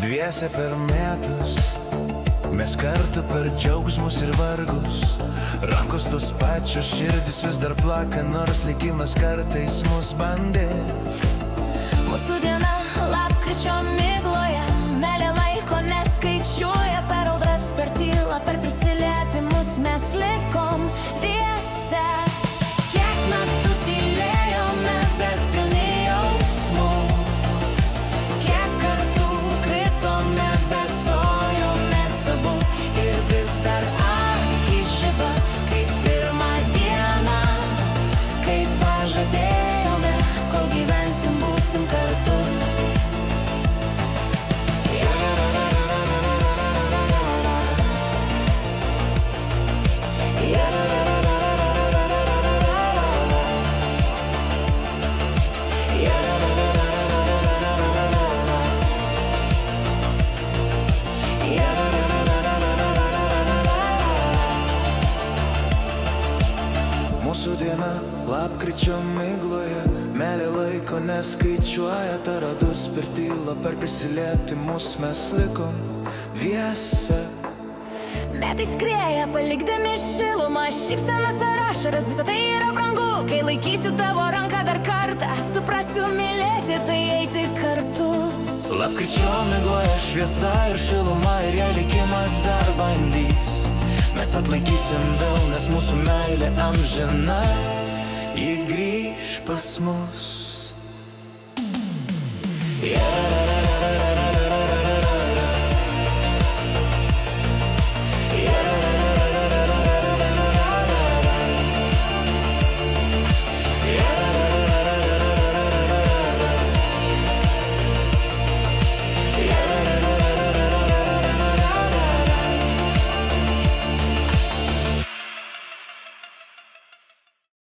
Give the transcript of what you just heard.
Dviese per metus, mes kartu per džiaugsmus ir vargus. Rankos tos pačios, širdis vis dar plaka, nors likimas kartais mus bandė. Mūsų diena lapkričio migloje, meilė laiko neskaičiuoja, per audras, per tylą, per prisilietimus mes likom dviese. Kiek naktų tylėjome, bet pilni jausmų, kiek kartų kritome, bet stojomės abu ir vis dar akys žiba, kaip pirmą dieną, kaip pažadėjome, kol gyvensim, būsim kartu. Mūsų diena lapkričio migloje, meilė laiko neskaičiuoja, taradus per tylą, per prisilietimus mes likom dviese. Metai skrieja, palikdami šilumą, šypsenas ar ašaras, visa tai yra brangu. Kai laikysiu tavo ranką dar kartą, suprasiu mylėti, tai eiti kartu. Lapkričio migloje šviesa ir šiluma, ir jei likimas dar bandys, mes atlaikysim vėl, nes mūsų meilė amžina, ji grįž pas mus.